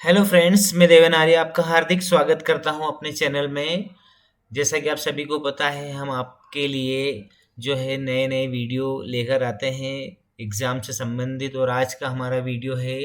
Hello friends, मैं देवन आर्य आपका हार्दिक स्वागत करता हूं अपने चैनल में। जैसा कि आप सभी को पता है, हम आपके लिए जो है नए नए वीडियो लेकर आते हैं एग्ज़ाम से संबंधित। और आज का हमारा वीडियो है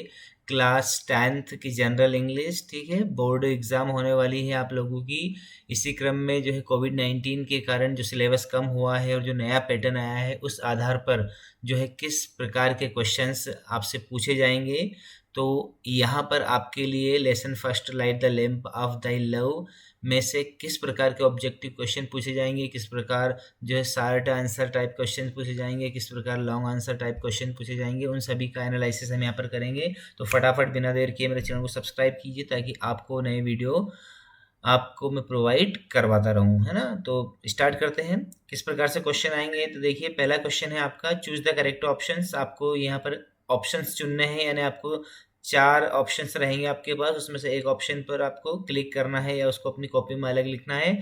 क्लास 10th की जनरल इंग्लिश। ठीक है, बोर्ड एग्ज़ाम होने वाली है आप लोगों की। इसी क्रम में जो है कोविड-19 के कारण जो सिलेबस कम हुआ है और जो नया पैटर्न आया है, उस आधार पर जो है किस प्रकार के क्वेश्चंस आपसे पूछे जाएंगे। तो यहाँ पर आपके लिए lesson first light the lamp of thy love में से किस प्रकार के ऑब्जेक्टिव क्वेश्चन पूछे जाएंगे, किस प्रकार जो है शार्ट आंसर टाइप क्वेश्चन पूछे जाएंगे, किस प्रकार लॉन्ग आंसर टाइप क्वेश्चन पूछे जाएंगे, उन सभी का एनालिसिस हम यहाँ पर करेंगे। तो फटाफट बिना देर किए मेरे चैनल को सब्सक्राइब कीजिए ताकि आपको नए वीडियो आपको मैं प्रोवाइड करवाता रहूं, है ना। तो स्टार्ट करते हैं किस प्रकार से क्वेश्चन आएंगे। तो देखिए, पहला क्वेश्चन है आपका, चूज द करेक्ट ऑप्शंस। आपको यहाँ पर ऑप्शंस चुनने हैं, यानी आपको चार ऑप्शंस रहेंगे आपके पास, उसमें से एक ऑप्शन पर आपको क्लिक करना है या उसको अपनी कॉपी में अलग लिखना है।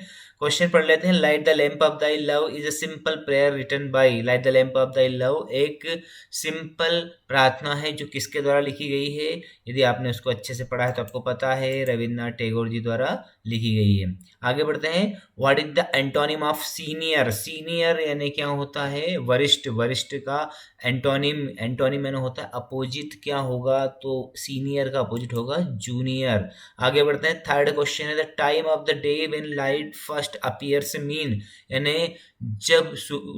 क्वेश्चन पढ़ लेते हैं। Light the lamp of thy love is a simple prayer written by. Light the lamp of thy love एक सिंपल प्रार्थना है जो किसके द्वारा लिखी गई है। यदि आपने उसको अच्छे से पढ़ा है तो आपको पता है, रविन्द्रनाथ टैगोर जी द्वारा लिखी गई है। आगे बढ़ते हैं। What is the antonym of senior. Senior यानी क्या होता है, वरिष्ठ। वरिष्ठ का एंटोनिम, एंटोनिम यानी होता है अपोजिट, क्या होगा, तो सीनियर का अपोजिट होगा जूनियर। आगे बढ़ते हैं। थर्ड क्वेश्चन है, the time of the day when light first appears mean, यानी जब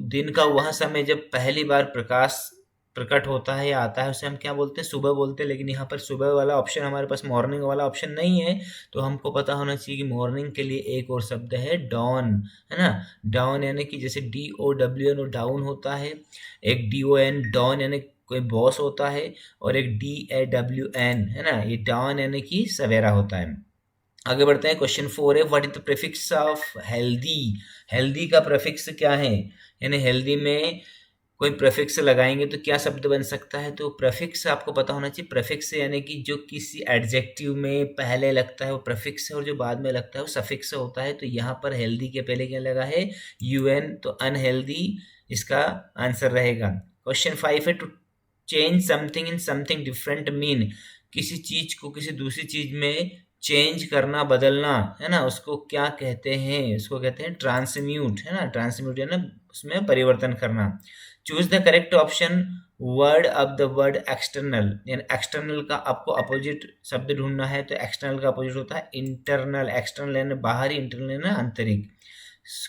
दिन का वह समय जब पहली बार प्रकाश प्रकट होता है या आता है, उसे हम क्या बोलते हैं, सुबह बोलते हैं। लेकिन यहाँ पर सुबह वाला ऑप्शन हमारे पास, मॉर्निंग वाला ऑप्शन नहीं है। तो हमको पता होना चाहिए कि मॉर्निंग के लिए एक और शब्द है डॉन, है ना। डॉन यानी कि जैसे DOWN डाउन होता है, एक DON डॉन यानी कोई बॉस होता है, और एक DAWN है ना, ये डॉन यानी कि सवेरा होता है। आगे बढ़ते हैं। क्वेश्चन 4 है, what is the prefix of healthy. Healthy का प्रीफिक्स क्या है, यानी हेल्दी में कोई प्रीफिक्स लगाएंगे तो क्या शब्द बन सकता है। तो प्रीफिक्स आपको पता होना चाहिए। प्रीफिक्स यानी कि जो किसी एडजेक्टिव में पहले लगता है वो प्रीफिक्स है, और जो बाद में लगता है वो सफिक्स होता है। तो यहाँ पर हेल्दी के पहले क्या लगा है, UN, तो अनहेल्दी इसका आंसर रहेगा। क्वेश्चन 5 है, to change something in something different mean. किसी चीज को किसी दूसरी चीज में चेंज करना, बदलना, है ना, उसको क्या कहते हैं, उसको कहते हैं ट्रांसम्यूट, है ना। ट्रांसम्यूट है ना, उसमें परिवर्तन करना। Choose the correct option. Word of the word external, यानी एक्सटर्नल का आपको अपोजिट शब्द ढूंढना है। तो एक्सटर्नल का अपोजिट होता है इंटरनल। एक्सटर्नल यानी बाहरी, इंटरनल यानी आंतरिक।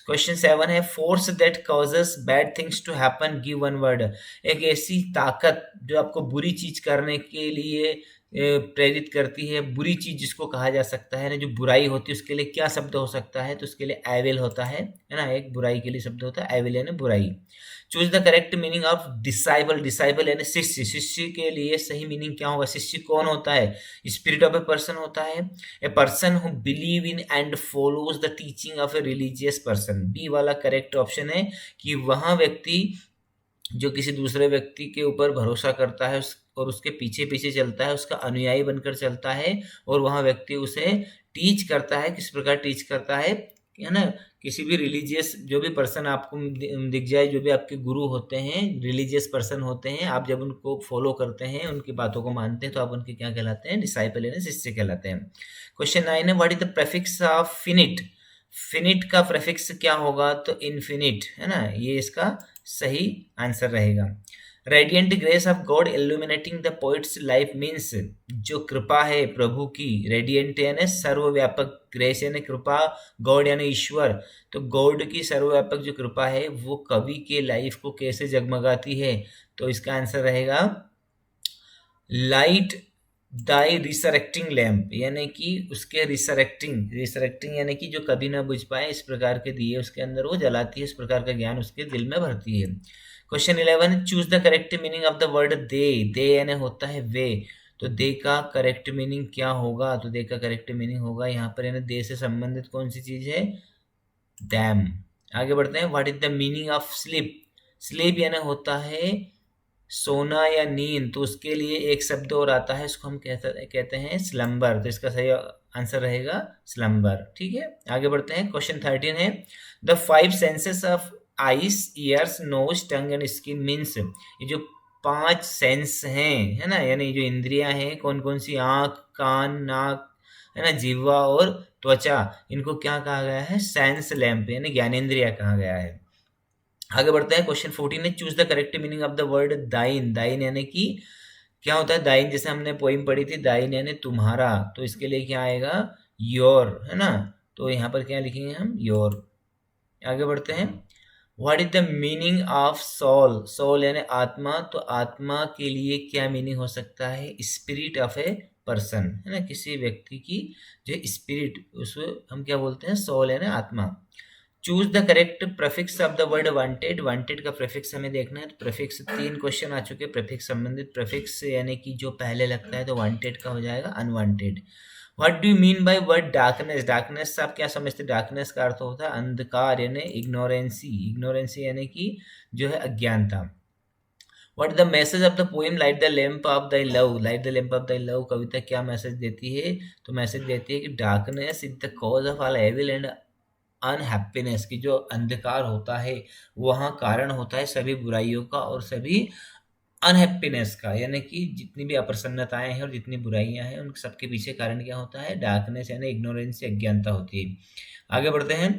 क्वेश्चन 7 है, force that causes bad things to happen, give one word. एक ऐसी ताकत जो आपको बुरी चीज करने के लिए प्रेरित करती है, बुरी चीज जिसको कहा जा सकता है ना, जो बुराई होती है, उसके लिए क्या शब्द हो सकता है। तो उसके लिए एविल होता है ना। एक बुराई के लिए शब्द होता है एविल यानी बुराई। Choose the correct meaning of disciple. Disciple यानी शिष्य। शिष्य के लिए सही मीनिंग क्या होगा। शिष्य कौन होता है, स्पिरिट ऑफ ए पर्सन होता है। A person who believe in and follows the teaching of a religious person. B वाला करेक्ट ऑप्शन है कि वह व्यक्ति जो किसी दूसरे व्यक्ति के ऊपर भरोसा करता है और उसके पीछे पीछे चलता है, उसका अनुयायी बनकर चलता है, और वह व्यक्ति उसे टीच करता है। किस प्रकार टीच करता है ना। किसी भी रिलीजियस जो भी पर्सन आपको दिख जाए, जो भी आपके गुरु होते हैं, रिलीजियस पर्सन होते हैं, आप जब उनको फॉलो करते हैं, उनकी बातों को मानते हैं, तो आप उनके क्या कहलाते हैं, डिसाइपल यानी शिष्य कहलाते हैं। क्वेश्चन 9 है, what is the prefix of finite. Finite का प्रीफिक्स क्या होगा, तो इन्फिनिट, है ना, ये इसका सही आंसर रहेगा। Radiant grace of God illuminating the poets life means, जो कृपा है प्रभु की, रेडियंट यानी सर्वव्यापक, ग्रेस यानी कृपा, गॉड यानी ईश्वर। तो गॉड की सर्वव्यापक जो कृपा है वो कवि के लाइफ को कैसे जगमगाती है। तो इसका आंसर रहेगा लाइट दाई रिसरेक्टिंग लैम्प, यानी कि उसके रिसरेक्टिंग, रिसरेक्टिंग यानी कि जो कभी ना बुझ पाए, इस प्रकार के दिए उसके अंदर वो जलाती है, इस प्रकार का ज्ञान उसके दिल में भरती है। Question 11, choose the correct meaning of the word they. They यानी होता है वे। तो दे का करेक्ट मीनिंग क्या होगा, तो दे का करेक्ट मीनिंग होगा यहाँ पर, यानी दे से संबंधित कौन सी चीज है, डैम। आगे बढ़ते हैं। What is the meaning of sleep. Sleep यानी होता है सोना या नींद। तो उसके लिए एक शब्द और आता है, इसको हम कहते हैं स्लम्बर। तो इसका सही आंसर रहेगा स्लम्बर। ठीक है, आगे बढ़ते हैं। क्वेश्चन 13 है, the 5 senses of eyes, ears, nose, tongue and skin means. ये जो 5 सेंस हैं, है ना, यानी जो इंद्रियां हैं कौन कौन सी, आँख, कान, नाक, है ना, जिह्वा और त्वचा, इनको क्या कहा गया है, सेंस लैंप यानी ज्ञानेंद्रिया कहा गया है। आगे बढ़ते हैं, क्वेश्चन 14 है, choose the correct meaning of the word दाइन। दाइन यानी कि क्या होता है, दाइन जैसे हमने पोइम पढ़ी थी, दाइन यानी तुम्हारा, तो इसके लिए क्या आएगा, योर, है ना, तो यहाँ पर क्या लिखेंगे हम, योर। आगे बढ़ते हैं, what is the meaning of soul. Soul यानी आत्मा, तो आत्मा के लिए क्या मीनिंग हो सकता है, स्पिरिट ऑफ ए पर्सन, है ना, किसी व्यक्ति की जो स्पिरिट, उसको हम क्या बोलते हैं, सोल यानी आत्मा। Choose the correct prefix of the word wanted. Wanted का प्रेफिक्स हमें देखना है, तो प्रेफिक्स 3 क्वेश्चन आ चुके हैं, प्रेफिक्स संबंधित प्रेफिक्स यानी कि जो पहले लगता है, तो वांटेड का हो जाएगा unwanted. What do you mean by word darkness. Darkness से आप क्या समझते हैं, डार्कनेस का अर्थ होता है अंधकार यानी इग्नोरेंसी। इग्नोरेंसी यानी कि जो है अज्ञानता। What the message of the poem light the lamp of the love. Light the lamp of the love कविता क्या मैसेज देती है, तो मैसेज देती है कि darkness is the cause of all evil and unhappiness, की जो अंधकार होता है वहाँ कारण होता है सभी बुराइयों का और सभी अनहैप्पीनेस का, यानी कि जितनी भी अप्रसन्नताएं हैं और जितनी बुराइयां हैं उन सबके पीछे कारण क्या होता है, डार्कनेस यानी इग्नोरेंस, अज्ञानता होती है। आगे बढ़ते हैं,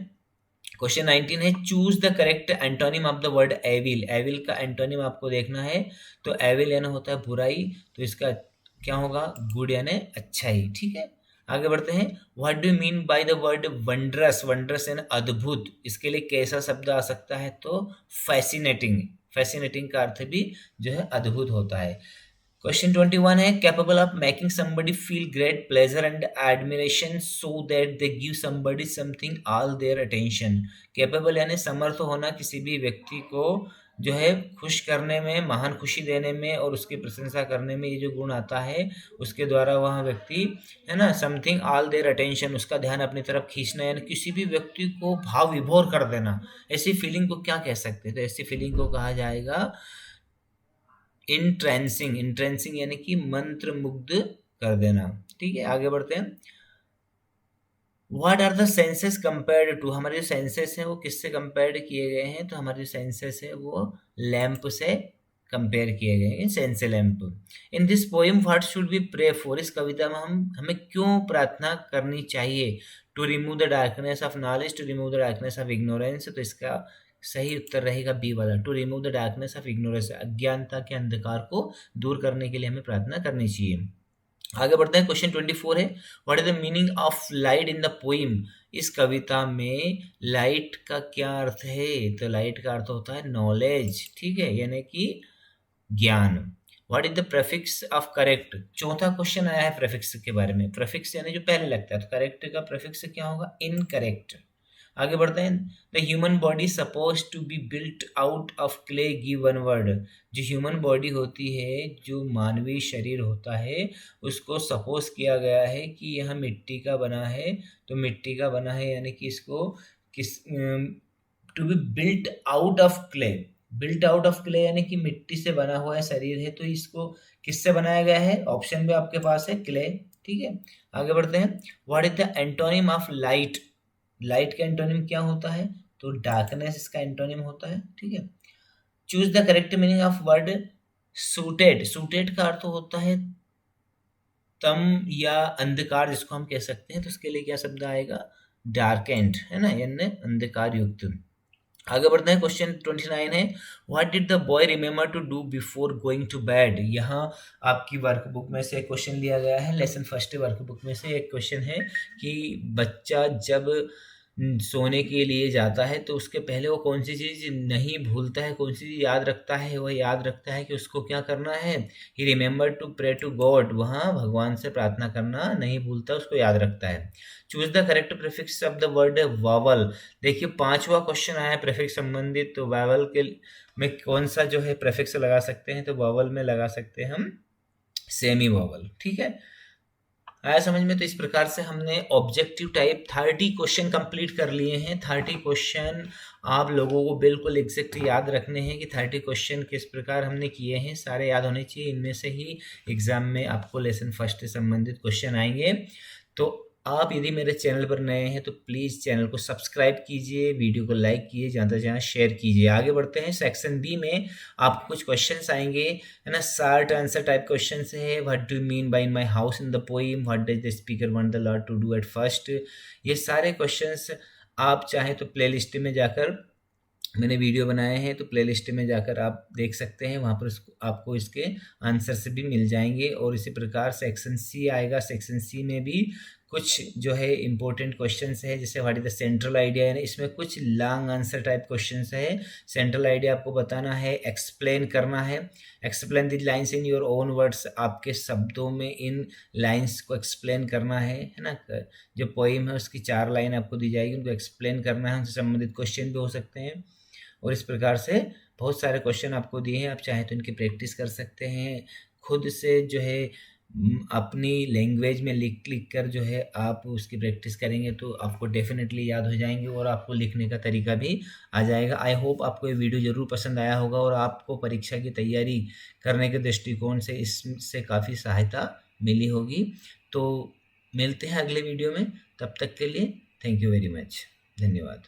क्वेश्चन 19 है, choose the correct antonym of the word evil. Evil का एंटोनिम आपको देखना है, तो एविल यानी होता है बुराई, तो इसका क्या होगा, गुड यानी अच्छाई, ठीक है। आगे बढ़ते हैं, what do you mean by the word wondrous. Wondrous यानी अद्भुत, इसके लिए कैसा शब्द आ सकता है, तो फैसिनेटिंग। फैसिनेटिंग का अर्थ भी जो है अद्भुत होता है। क्वेश्चन 21 है, capable of making somebody feel great pleasure and admiration so that they give somebody something all their attention. Capable यानी समर्थ होना, किसी भी व्यक्ति को जो है खुश करने में, महान खुशी देने में और उसकी प्रशंसा करने में, ये जो गुण आता है उसके द्वारा वह व्यक्ति, है ना, समथिंग ऑल देयर अटेंशन, उसका ध्यान अपनी तरफ खींचना, यानी किसी भी व्यक्ति को भाव विभोर कर देना। ऐसी फीलिंग को क्या कह सकते हैं, तो ऐसी फीलिंग को कहा जाएगा इंट्रेंसिंग। इंट्रेंसिंग यानी कि मंत्र मुग्ध कर देना, ठीक है। आगे बढ़ते हैं, what are the senses compared to. हमारे जो सेंसेस हैं वो किससे कंपेयर्ड किए गए हैं, तो हमारे जो सेंसेस है वो लैंप से कंपेयर किए गए हैं, sense lamp. In this poem what should be pray for. इस कविता में हमें क्यों प्रार्थना करनी चाहिए, to remove the darkness of knowledge, to remove the darkness of ignorance, तो इसका सही उत्तर रहेगा बी वाला, to remove the darkness of ignorance, अज्ञानता के अंधकार को दूर करने के लिए हमें प्रार्थना करनी चाहिए। आगे बढ़ते हैं, क्वेश्चन 24 है, what is the meaning of light in the poem. इस कविता में लाइट का क्या अर्थ है, तो लाइट का अर्थ होता है नॉलेज, ठीक है, यानी कि ज्ञान। What is the prefix of correct. चौथा क्वेश्चन आया है प्रेफिक्स के बारे में। प्रेफिक्स यानी जो पहले लगता है, तो करेक्ट का प्रेफिक्स क्या होगा, इनकरेक्ट। आगे बढ़ते हैं, the human body suppose to be built out of clay, give one word. जो ह्यूमन बॉडी होती है, जो मानवीय शरीर होता है, उसको सपोज किया गया है कि यह मिट्टी का बना है, तो मिट्टी का बना है यानी कि इसको किस, to be built out of clay. Built out of clay यानी कि मिट्टी से बना हुआ है शरीर है, तो इसको किससे बनाया गया है, ऑप्शन में आपके पास है क्ले, ठीक है। आगे बढ़ते हैं, what is the antonym of light. Light का एंटोनिम क्या होता है, तो डार्कनेस इसका एंटोनिम होता है, ठीक है। Choose the correct meaning of word suited. Suited का अर्थ होता है तम या अंधकार, जिसको हम कह सकते हैं, तो उसके लिए क्या शब्द आएगा, डार्केंड, है ना, यानी अंधकार युक्त। आगे बढ़ते हैं, क्वेश्चन 29 है, what did the boy remember to do before going to bed. यहाँ आपकी वर्कबुक में से एक क्वेश्चन लिया गया है, लेसन फर्स्ट वर्कबुक में से एक क्वेश्चन है कि बच्चा जब सोने के लिए जाता है तो उसके पहले वो कौन सी चीज़ नहीं भूलता है, कौन सी चीज़ याद रखता है, वह याद रखता है कि उसको क्या करना है, he remember to pray to God, वहाँ भगवान से प्रार्थना करना नहीं भूलता, उसको याद रखता है। Choose the correct prefix of the word vowel. देखिए 5वां क्वेश्चन आया प्रीफिक्स संबंधित, तो वावल के में कौन सा जो है प्रीफिक्स लगा सकते हैं, तो वावल में लगा सकते हैं हम सेमी वावल, ठीक है। आया समझ में, तो इस प्रकार से हमने ऑब्जेक्टिव टाइप 30 क्वेश्चन कंप्लीट कर लिए हैं। 30 क्वेश्चन आप लोगों को बिल्कुल एग्जैक्ट याद रखने हैं कि 30 क्वेश्चन किस प्रकार हमने किए हैं, सारे याद होने चाहिए। इनमें से ही एग्जाम में आपको लेसन फर्स्ट से संबंधित क्वेश्चन आएंगे। तो आप यदि मेरे चैनल पर नए हैं तो प्लीज़ चैनल को सब्सक्राइब कीजिए, वीडियो को लाइक कीजिए, ज़्यादा से ज़्यादा शेयर कीजिए। आगे बढ़ते हैं सेक्शन बी में, आपको कुछ क्वेश्चंस आएँगे, है ना? शॉर्ट आंसर टाइप क्वेश्चंस है। What do you mean by in my house in the poem? What does the speaker want the lord to do at first? ये सारे क्वेश्चंस आप चाहें तो प्लेलिस्ट में जाकर, मैंने वीडियो बनाए हैं तो प्लेलिस्ट में जाकर आप देख सकते हैं, वहाँ पर आपको इसके आंसर्स भी मिल जाएंगे। और इसी प्रकार सेक्शन सी आएगा, सेक्शन सी में भी कुछ जो है इम्पोर्टेंट क्वेश्चंस है, जैसे what is the central idea, यानी इसमें कुछ लॉन्ग आंसर टाइप क्वेश्चंस है। सेंट्रल आइडिया आपको बताना है, एक्सप्लेन करना है। Explain the lines in your own words, आपके शब्दों में इन लाइन्स को एक्सप्लेन करना है ना? जो पोइम है उसकी 4 लाइन आपको दी जाएगी, उनको एक्सप्लेन करना है, उनसे संबंधित क्वेश्चन भी हो सकते हैं। और इस प्रकार से बहुत सारे क्वेश्चन आपको दिए हैं, आप चाहें तो इनकी प्रैक्टिस कर सकते हैं। खुद से जो है अपनी लैंग्वेज में लिख कर जो है आप उसकी प्रैक्टिस करेंगे तो आपको डेफिनेटली याद हो जाएंगे और आपको लिखने का तरीका भी आ जाएगा। आई होप आपको ये वीडियो ज़रूर पसंद आया होगा और आपको परीक्षा की तैयारी करने के दृष्टिकोण से इससे काफ़ी सहायता मिली होगी। तो मिलते हैं अगले वीडियो में, तब तक के लिए थैंक यू वेरी मच, धन्यवाद।